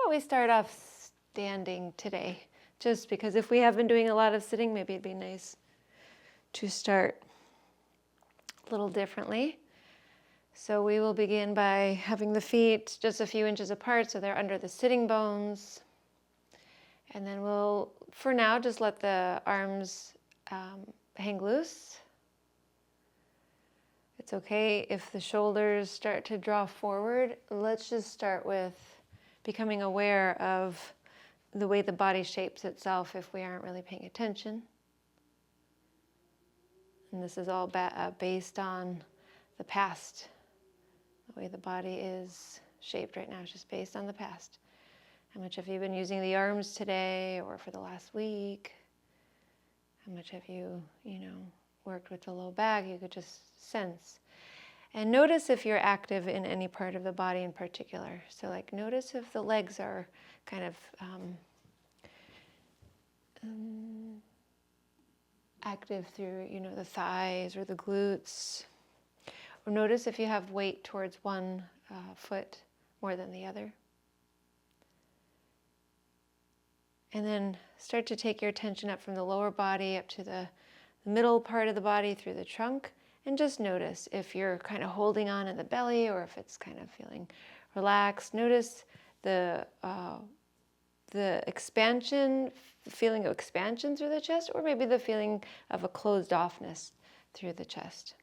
about we start off standing today? Just because if we have been doing a lot of sitting, maybe it'd be nice to start a little differently. So we will begin by having the feet just a few inches apart so they're under the sitting bones. And then we'll, for now, just let the arms hang loose. It's okay if the shoulders start to draw forward. Let's just start with becoming aware of the way the body shapes itself if we aren't really paying attention. And this is all based on the past. The way the body is shaped right now is just based on the past. How much have you been using the arms today or for the last week? How much have you, worked with the low back? You could just sense. And notice if you're active in any part of the body in particular. So notice if the legs are kind of active through, the thighs or the glutes. Or notice if you have weight towards one foot more than the other. And then start to take your attention up from the lower body up to the middle part of the body through the trunk. And just notice if you're kind of holding on in the belly or if it's kind of feeling relaxed. Notice the expansion, feeling of expansion through the chest, or maybe the feeling of a closed offness through the chest.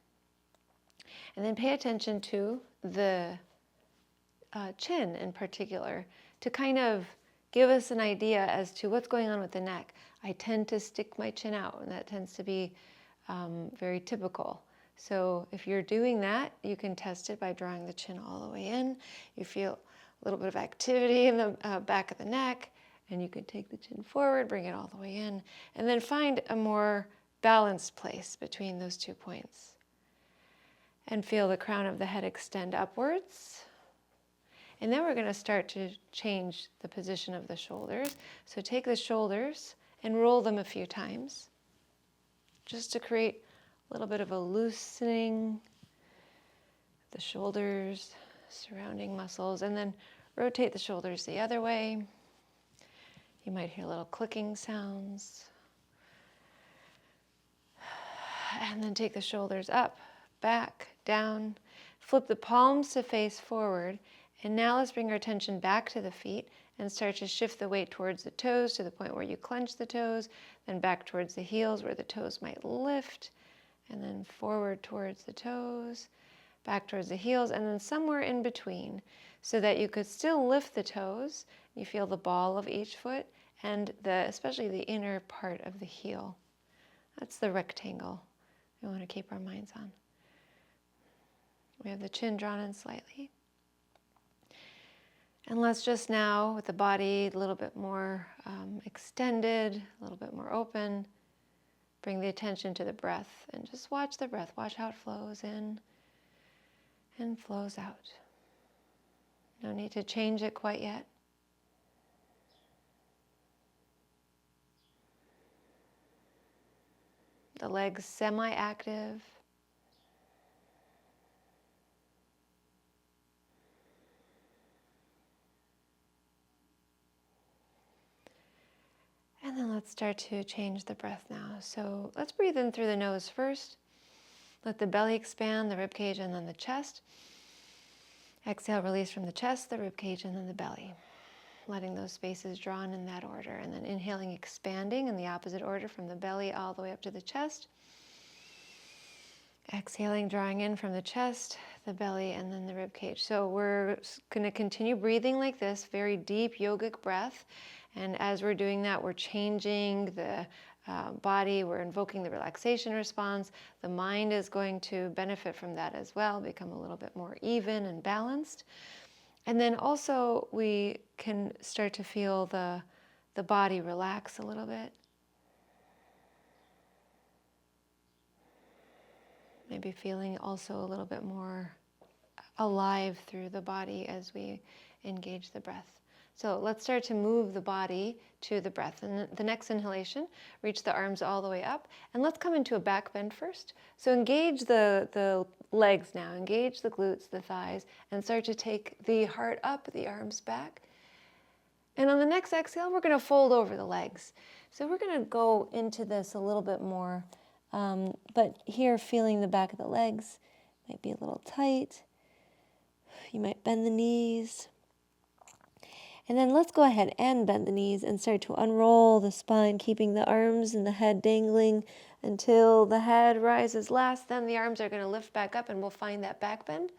And then pay attention to the chin in particular to kind of give us an idea as to what's going on with the neck. I tend to stick my chin out, and that tends to be very typical. So if you're doing that, you can test it by drawing the chin all the way in. You feel a little bit of activity in the back of the neck, and you can take the chin forward, bring it all the way in, and then find a more balanced place between those 2 points. And feel the crown of the head extend upwards. And then we're going to start to change the position of the shoulders. So take the shoulders and roll them a few times, just to create a little bit of a loosening of the shoulders, surrounding muscles, and then rotate the shoulders the other way. You might hear little clicking sounds. And then take the shoulders up, back, down. Flip the palms to face forward. And now let's bring our attention back to the feet and start to shift the weight towards the toes to the point where you clench the toes, then back towards the heels where the toes might lift, and then forward towards the toes, back towards the heels, and then somewhere in between so that you could still lift the toes. You feel the ball of each foot and especially the inner part of the heel. That's the rectangle we want to keep our minds on. We have the chin drawn in slightly. And let's just now, with the body a little bit more extended, a little bit more open, bring the attention to the breath and just watch the breath. Watch how it flows in and flows out. No need to change it quite yet. The legs semi-active. And then let's start to change the breath now. So let's breathe in through the nose first. Let the belly expand, the ribcage, and then the chest. Exhale, release from the chest, the ribcage, and then the belly. Letting those spaces drawn in that order. And then inhaling, expanding in the opposite order from the belly all the way up to the chest. Exhaling, drawing in from the chest, the belly, and then the ribcage. So we're going to continue breathing like this, very deep yogic breath. And as we're doing that, we're changing the body, we're invoking the relaxation response. The mind is going to benefit from that as well, become a little bit more even and balanced. And then also we can start to feel the body relax a little bit. Maybe feeling also a little bit more alive through the body as we engage the breath. So let's start to move the body to the breath. And the next inhalation, reach the arms all the way up. And let's come into a back bend first. So engage the legs now. Engage the glutes, the thighs, and start to take the heart up, the arms back. And on the next exhale, we're going to fold over the legs. So we're going to go into this a little bit more, but here feeling the back of the legs might be a little tight. You might bend the knees. And then let's go ahead and bend the knees and start to unroll the spine, keeping the arms and the head dangling until the head rises last. Then the arms are going to lift back up and we'll find that back bend.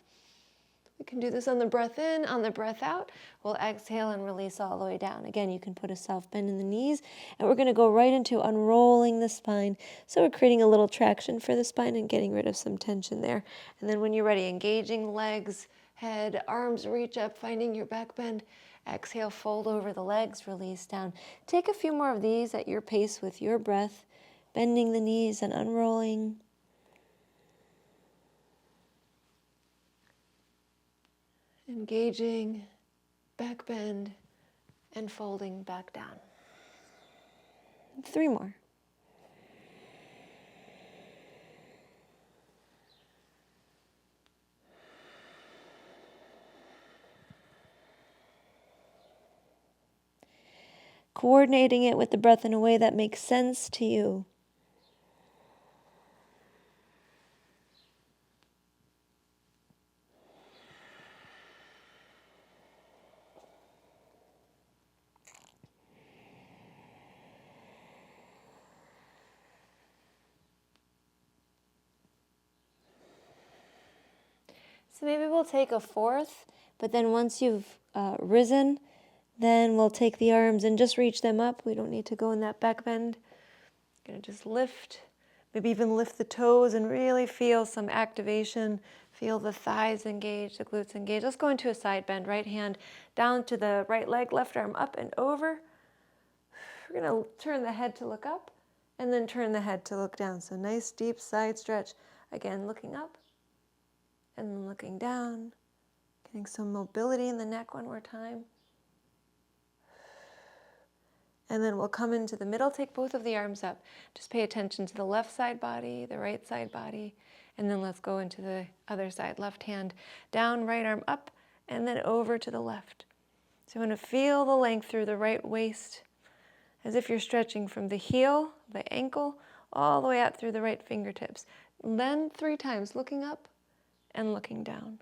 We can do this on the breath in, on the breath out. We'll exhale and release all the way down. Again, you can put a soft bend in the knees, and we're going to go right into unrolling the spine. So we're creating a little traction for the spine and getting rid of some tension there. And then when you're ready, engaging legs, head, arms reach up, finding your back bend. Exhale, fold over the legs, release down. Take a few more of these at your pace with your breath, bending the knees and unrolling. Engaging, back bend, and folding back down. 3 more. Coordinating it with the breath in a way that makes sense to you. So maybe we'll take a 4th, but then once you've risen, then we'll take the arms and just reach them up. We don't need to go in that back bend. Gonna just lift, maybe even lift the toes and really feel some activation. Feel the thighs engage, the glutes engage. Let's go into a side bend. Right hand down to the right leg, left arm up and over. We're gonna turn the head to look up and then turn the head to look down. So nice deep side stretch. Again, looking up and then looking down. Getting some mobility in the neck one more time. And then we'll come into the middle, take both of the arms up. Just pay attention to the left side body, the right side body, and then let's go into the other side. Left hand down, right arm up, and then over to the left. So you want to feel the length through the right waist, as if you're stretching from the heel, the ankle, all the way out through the right fingertips. And then 3 times, looking up and looking down.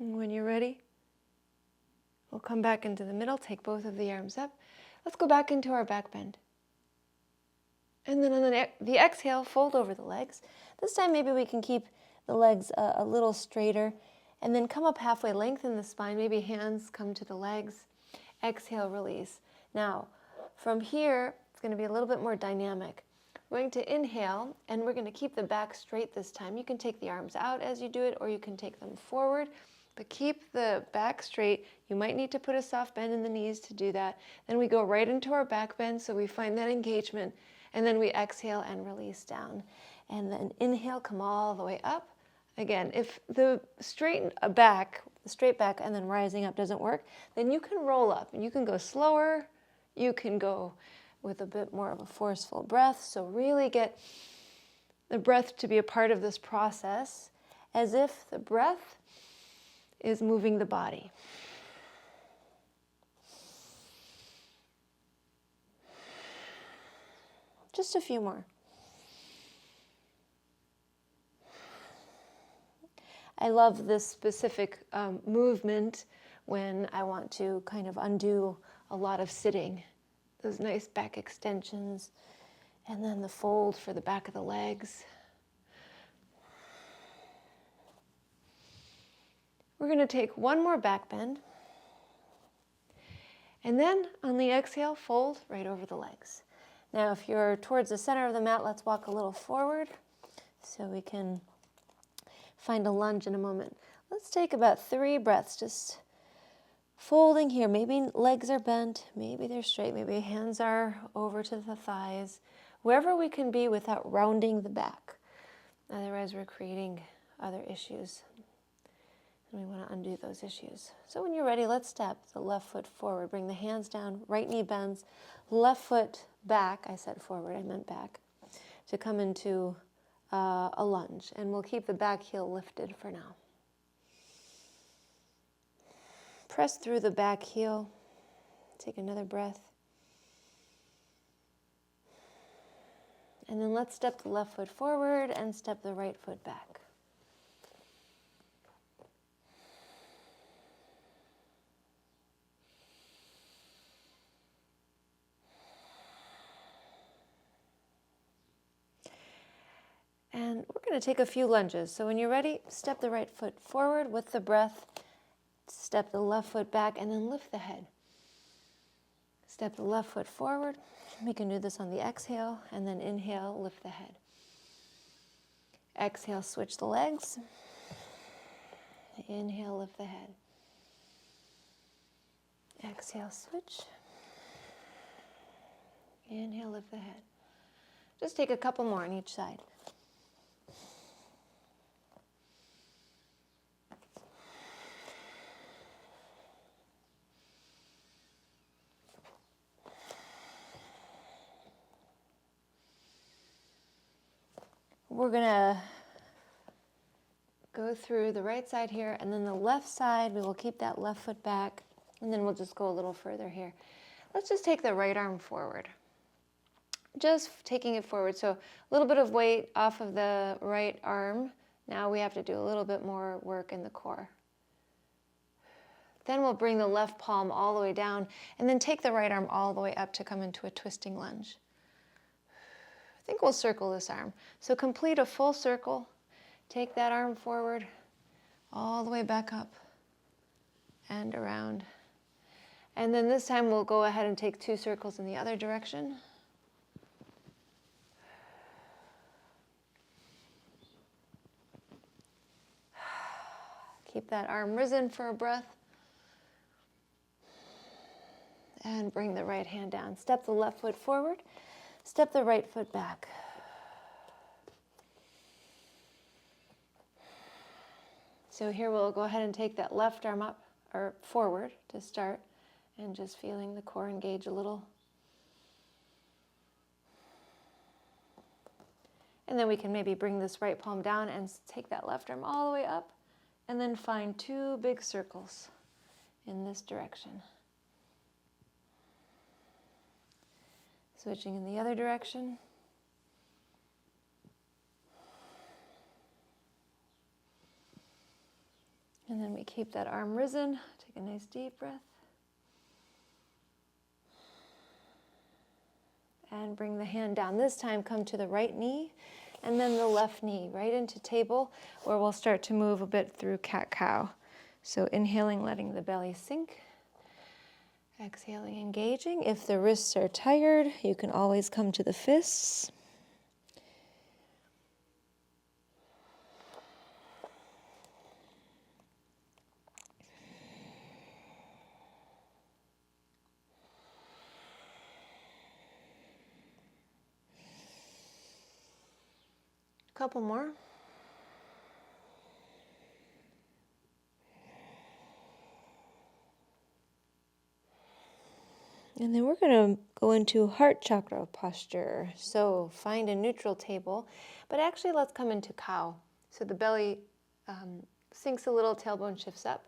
And when you're ready, we'll come back into the middle, take both of the arms up. Let's go back into our back bend. And then on the exhale, fold over the legs. This time maybe we can keep the legs a little straighter and then come up halfway, lengthen the spine, maybe hands come to the legs. Exhale, release. Now, from here, it's going to be a little bit more dynamic. We're going to inhale, and we're going to keep the back straight this time. You can take the arms out as you do it, or you can take them forward, but keep the back straight. You might need to put a soft bend in the knees to do that. Then we go right into our back bend, so we find that engagement, and then we exhale and release down. And then inhale, come all the way up. Again, if the straight back and then rising up doesn't work, then you can roll up, and you can go slower, you can go with a bit more of a forceful breath. So really get the breath to be a part of this process, as if the breath is moving the body. Just a few more. I love this specific movement when I want to kind of undo a lot of sitting. Those nice back extensions, and then the fold for the back of the legs. We're going to take one more back bend, and then on the exhale, fold right over the legs. Now, if you're towards the center of the mat, let's walk a little forward so we can find a lunge in a moment. Let's take about 3 breaths, just folding here. Maybe legs are bent, maybe they're straight, maybe hands are over to the thighs. Wherever we can be without rounding the back. Otherwise, we're creating other issues. And we want to undo those issues. So when you're ready, let's step the left foot forward. Bring the hands down, right knee bends, left foot back. I said forward, I meant back. To come into a lunge. And we'll keep the back heel lifted for now. Press through the back heel. Take another breath. And then let's step the left foot forward and step the right foot back. And we're going to take a few lunges. So when you're ready, step the right foot forward with the breath. Step the left foot back and then lift the head. Step the left foot forward. We can do this on the exhale and then inhale, lift the head. Exhale, switch the legs. Inhale, lift the head. Exhale, switch. Inhale, lift the head. Just take a couple more on each side. We're going to go through the right side here, and then the left side, we will keep that left foot back, and then we'll just go a little further here. Let's just take the right arm forward. Just taking it forward. So a little bit of weight off of the right arm. Now we have to do a little bit more work in the core. Then we'll bring the left palm all the way down, and then take the right arm all the way up to come into a twisting lunge. I think we'll circle this arm. So complete a full circle. Take that arm forward, all the way back up and around. And then this time we'll go ahead and take 2 circles in the other direction. Keep that arm risen for a breath. And bring the right hand down. Step the left foot forward. Step the right foot back. So here we'll go ahead and take that left arm up or forward to start, and just feeling the core engage a little. And then we can maybe bring this right palm down and take that left arm all the way up, and then find 2 big circles in this direction. Switching in the other direction. And then we keep that arm risen. Take a nice deep breath. And bring the hand down. This time come to the right knee and then the left knee right into table, where we'll start to move a bit through cat-cow. So inhaling, letting the belly sink. Exhaling, engaging. If the wrists are tired, you can always come to the fists. Couple more. And then we're going to go into heart chakra posture. So find a neutral table, but actually let's come into cow. So the belly sinks a little, tailbone shifts up.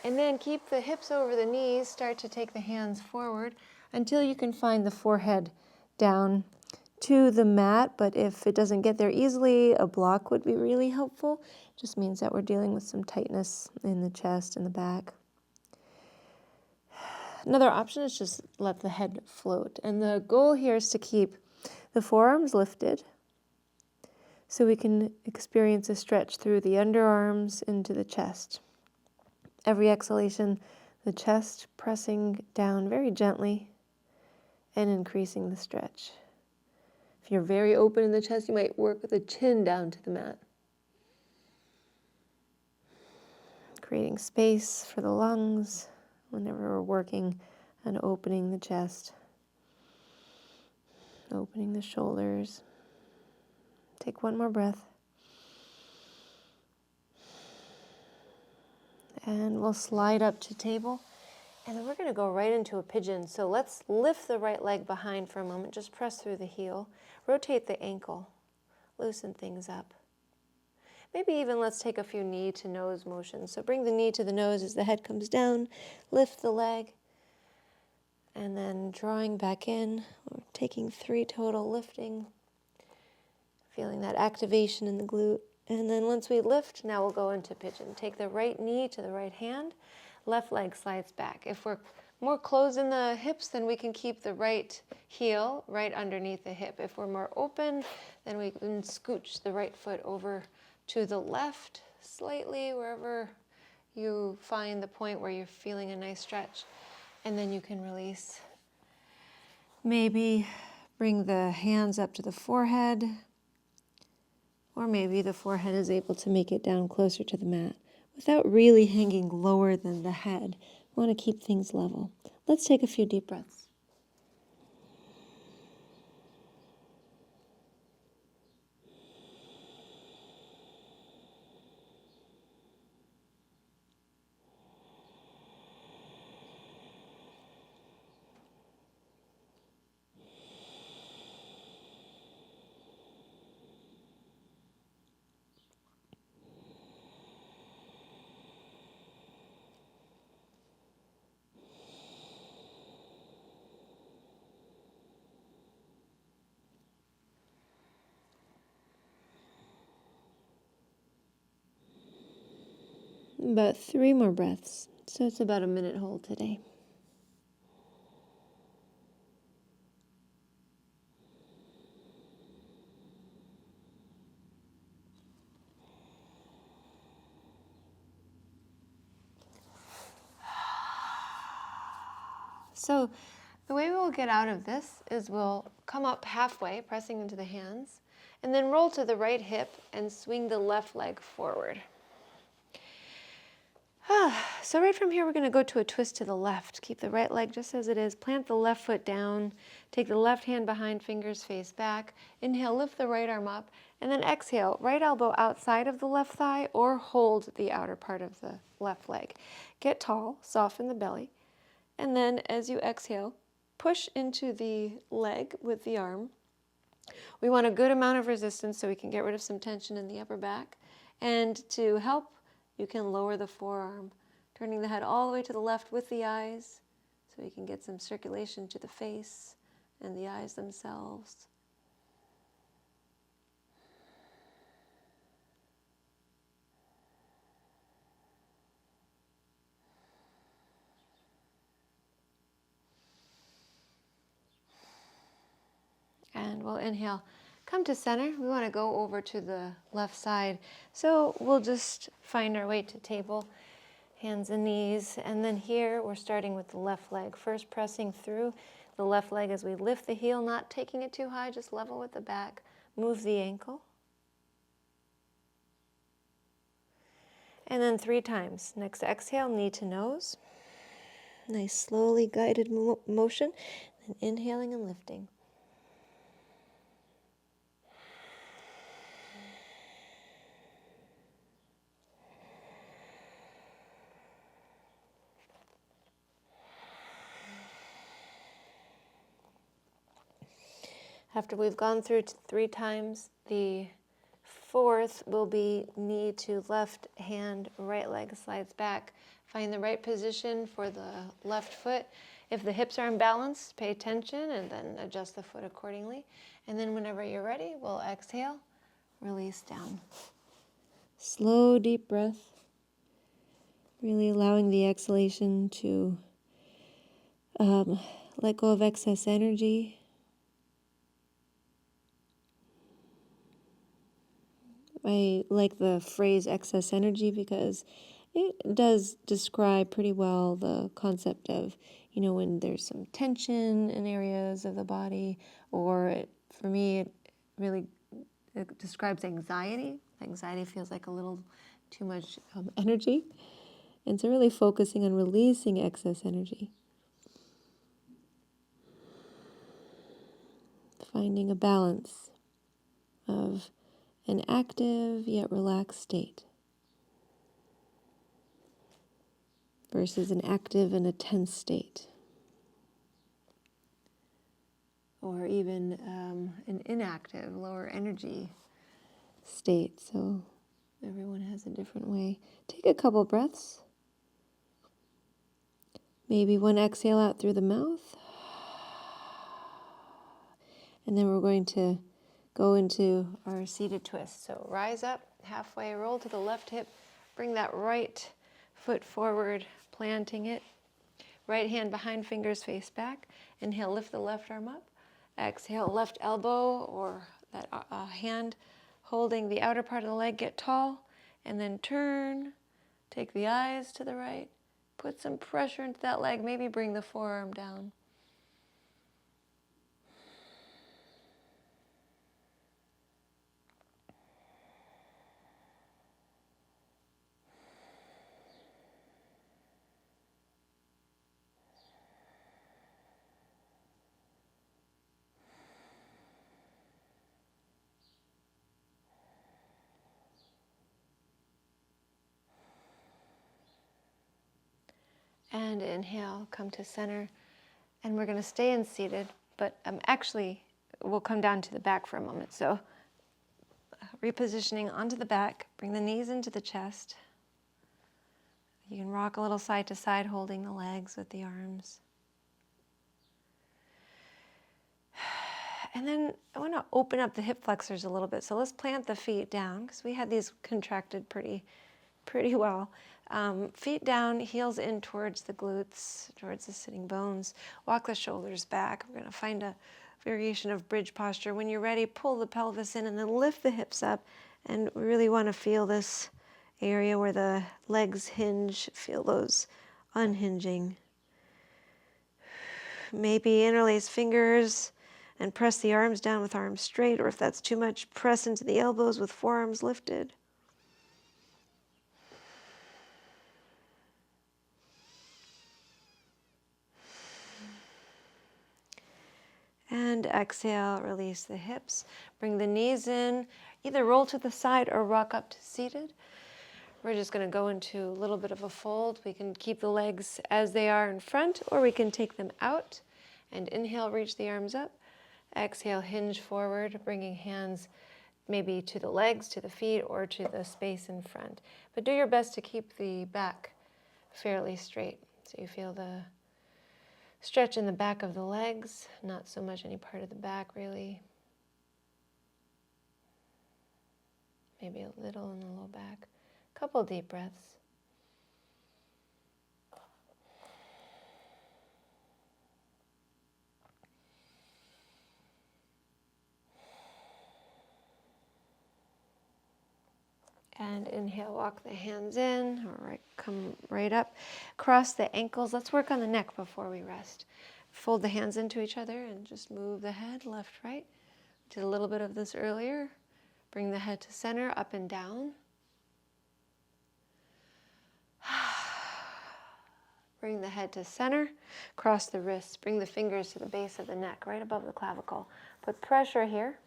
And then keep the hips over the knees, start to take the hands forward until you can find the forehead down to the mat. But if it doesn't get there easily, a block would be really helpful. It just means that we're dealing with some tightness in the chest and the back. Another option is just let the head float. And the goal here is to keep the forearms lifted so we can experience a stretch through the underarms into the chest. Every exhalation, the chest pressing down very gently and increasing the stretch. If you're very open in the chest, you might work with the chin down to the mat. Creating space for the lungs whenever we're working and opening the chest, opening the shoulders. Take one more breath. And we'll slide up to table. And then we're going to go right into a pigeon. So let's lift the right leg behind for a moment. Just press through the heel. Rotate the ankle. Loosen things up. Maybe even let's take a few knee to nose motions. So bring the knee to the nose as the head comes down. Lift the leg. And then drawing back in. We're taking 3 total, lifting. Feeling that activation in the glute. And then once we lift, now we'll go into pigeon. Take the right knee to the right hand. Left leg slides back. If we're more closed in the hips, then we can keep the right heel right underneath the hip. If we're more open, then we can scooch the right foot over to the left slightly, wherever you find the point where you're feeling a nice stretch. And then you can release. Maybe bring the hands up to the forehead, or maybe the forehead is able to make it down closer to the mat without really hanging lower than the head. We want to keep things level. Let's take a few deep breaths. About 3 more breaths. So it's about a minute hold today. So the way we will get out of this is we'll come up halfway, pressing into the hands, and then roll to the right hip and swing the left leg forward. So right from here, we're going to go to a twist to the left. Keep the right leg just as it is. Plant the left foot down. Take the left hand behind, fingers face back. Inhale, lift the right arm up. And then exhale, right elbow outside of the left thigh or hold the outer part of the left leg. Get tall, soften the belly. And then as you exhale, push into the leg with the arm. We want a good amount of resistance so we can get rid of some tension in the upper back. And to help, you can lower the forearm, turning the head all the way to the left with the eyes so you can get some circulation to the face and the eyes themselves. And we'll inhale. Come to center. We want to go over to the left side. So we'll just find our way to table, hands and knees. And then here we're starting with the left leg. First pressing through the left leg as we lift the heel, not taking it too high, just level with the back. Move the ankle. And then 3 times. Next exhale, knee to nose. Nice slowly guided motion. And inhaling and lifting. After we've gone through 3 times, the 4th will be knee to left hand, right leg slides back. Find the right position for the left foot. If the hips are imbalanced, pay attention and then adjust the foot accordingly. And then whenever you're ready, we'll exhale, release down. Slow, deep breath. Really allowing the exhalation to let go of excess energy. I like the phrase excess energy because it does describe pretty well the concept of, when there's some tension in areas of the body, or for me, it describes anxiety. Anxiety feels like a little too much energy. And so really focusing on releasing excess energy. Finding a balance of an active yet relaxed state. versus an active and a tense state. Or even an inactive, lower energy state. So everyone has a different way. Take a couple breaths. Maybe one exhale out through the mouth. And then we're going to go into our seated twist. So rise up, halfway, roll to the left hip, bring that right foot forward, planting it. Right hand behind, fingers face back. Inhale, lift the left arm up. Exhale, left elbow or that hand holding the outer part of the leg, get tall, and then turn. Take the eyes to the right. Put some pressure into that leg, maybe bring the forearm down. And inhale, come to center. And we're going to stay in seated, but actually we'll come down to the back for a moment. So repositioning onto the back, bring the knees into the chest. You can rock a little side to side, holding the legs with the arms. And then I want to open up the hip flexors a little bit. So let's plant the feet down because we had these contracted pretty well. Feet down, heels in towards the glutes, towards the sitting bones. Walk the shoulders back. We're going to find a variation of bridge posture. When you're ready, pull the pelvis in and then lift the hips up. And we really want to feel this area where the legs hinge. Feel those unhinging. Maybe interlace fingers and press the arms down with arms straight, or if that's too much, press into the elbows with forearms lifted. And exhale, release the hips. Bring the knees in, either roll to the side or rock up to seated. We're just going to go into a little bit of a fold. We can keep the legs as they are in front, or we can take them out. And inhale, reach the arms up. Exhale, hinge forward, bringing hands maybe to the legs, to the feet, or to the space in front. But do your best to keep the back fairly straight. So you feel the stretch in the back of the legs, not so much any part of the back really. Maybe a little in the low back. Couple deep breaths. And inhale, walk the hands in, or come right up. Cross the ankles. Let's work on the neck before we rest. Fold the hands into each other and just move the head left, right. Did a little bit of this earlier. Bring the head to center, up and down. Bring the head to center. Cross the wrists. Bring the fingers to the base of the neck, right above the clavicle. Put pressure here.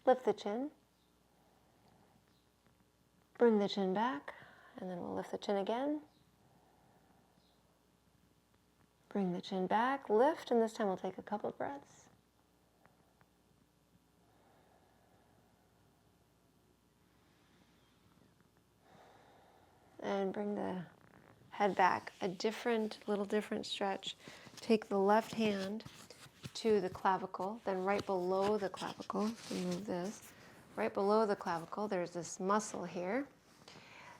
Lift the chin. Bring the chin back, and then we'll lift the chin again. Bring the chin back, lift, and this time we'll take a couple of breaths. And bring the head back. A little different stretch. Take the left hand to the clavicle, then right below the clavicle, remove this, right below the clavicle, there's this muscle here.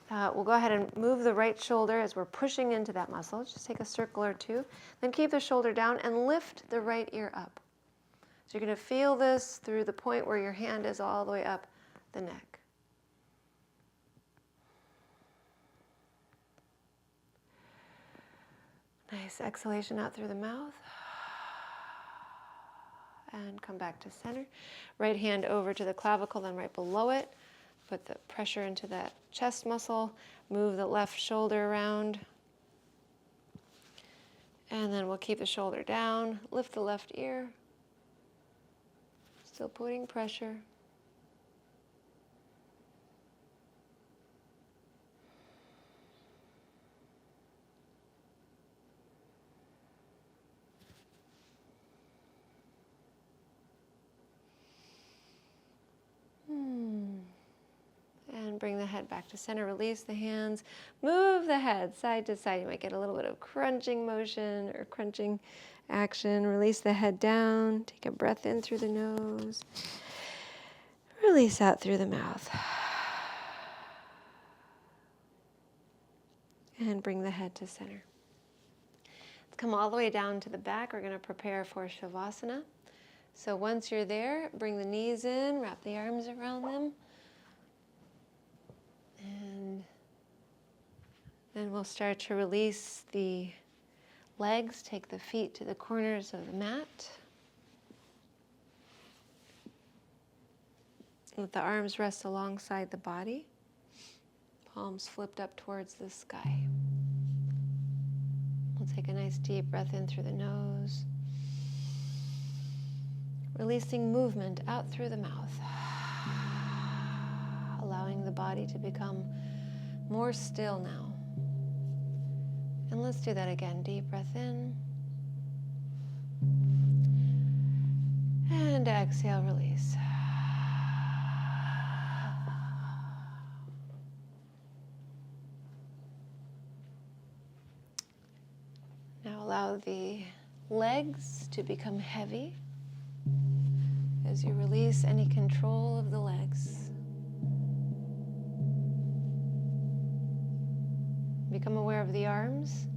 We'll go ahead and move the right shoulder as we're pushing into that muscle. Just take a circle or two, then keep the shoulder down and lift the right ear up. So you're going to feel this through the point where your hand is all the way up the neck. Nice exhalation out through the mouth. And come back to center. Right hand over to the clavicle, then right below it. Put the pressure into that chest muscle. Move the left shoulder around. And then we'll keep the shoulder down. Lift the left ear. Still putting pressure. bring the head back to center, release the hands, move the head side to side. You might get a little bit of crunching motion or crunching action. Release the head down, take a breath in through the nose, release out through the mouth. And bring the head to center. Let's come all the way down to the back. We're going to prepare for Shavasana. So once you're there, bring the knees in, wrap the arms around them. And then we'll start to release the legs. Take the feet to the corners of the mat. Let the arms rest alongside the body. Palms flipped up towards the sky. We'll take a nice deep breath in through the nose. Releasing movement out through the mouth. Allowing the body to become more still now. And let's do that again. Deep breath in. And exhale, release. Now allow the legs to become heavy as you release any control of the legs. Become aware of the arms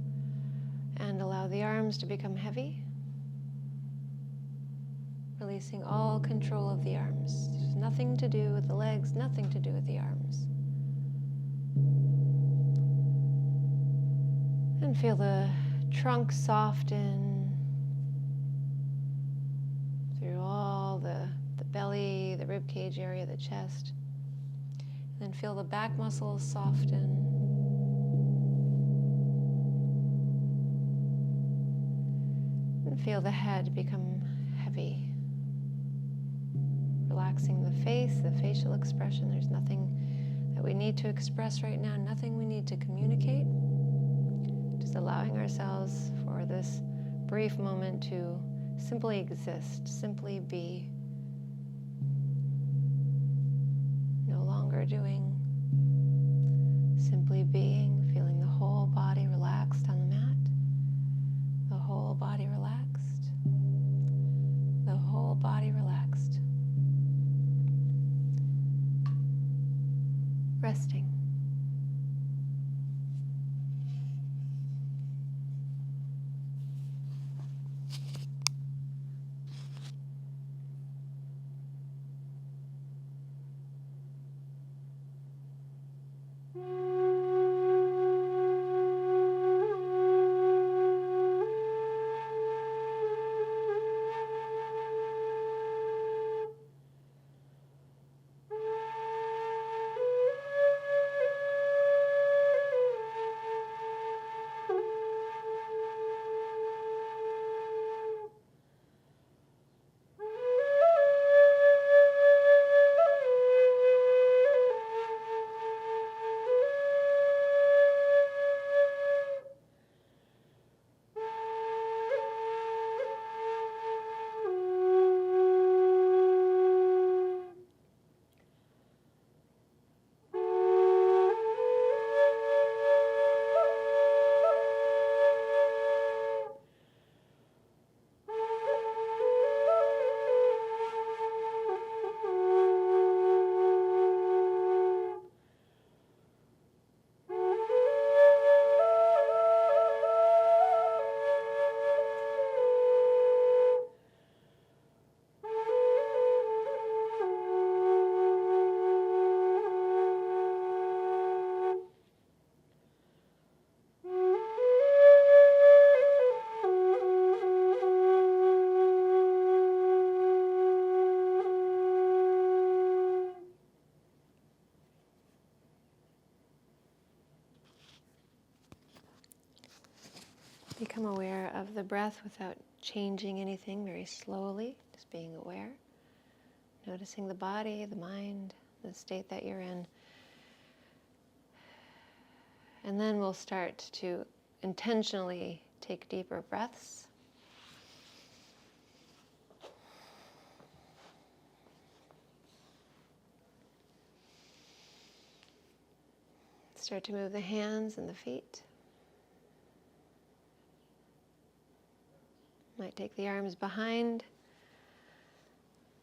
and allow the arms to become heavy. Releasing all control of the arms. There's nothing to do with the legs, nothing to do with the arms. And feel the trunk soften through all the belly, the rib cage area, the chest. And then feel the back muscles soften. And feel the head become heavy. Relaxing the face, the facial expression. There's nothing that we need to express right now, nothing we need to communicate. Just allowing ourselves for this brief moment to simply exist, simply be. No longer doing, simply being, feeling the whole body relaxed on the mat, the whole body relaxed, the whole body relaxed. Resting. Become aware of the breath without changing anything, very slowly, just being aware. Noticing the body, the mind, the state that you're in. And then we'll start to intentionally take deeper breaths. Start to move the hands and the feet. Might take the arms behind,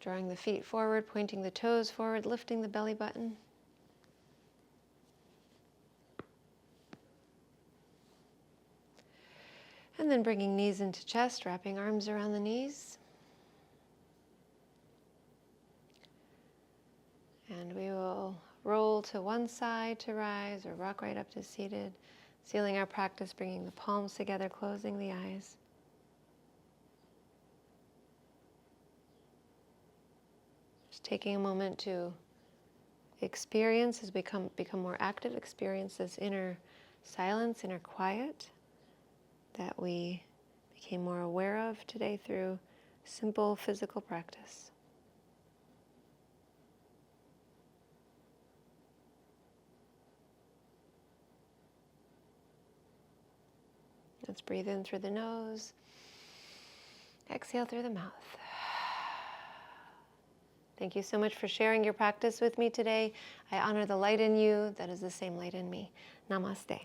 drawing the feet forward, pointing the toes forward, lifting the belly button. And then bringing knees into chest, wrapping arms around the knees. And we will roll to one side to rise, or rock right up to seated, sealing our practice, bringing the palms together, closing the eyes. Just taking a moment to experience, as we become more active, experience this inner silence, inner quiet that we became more aware of today through simple physical practice. Let's breathe in through the nose, exhale through the mouth. Thank you so much for sharing your practice with me today. I honor the light in you that is the same light in me. Namaste.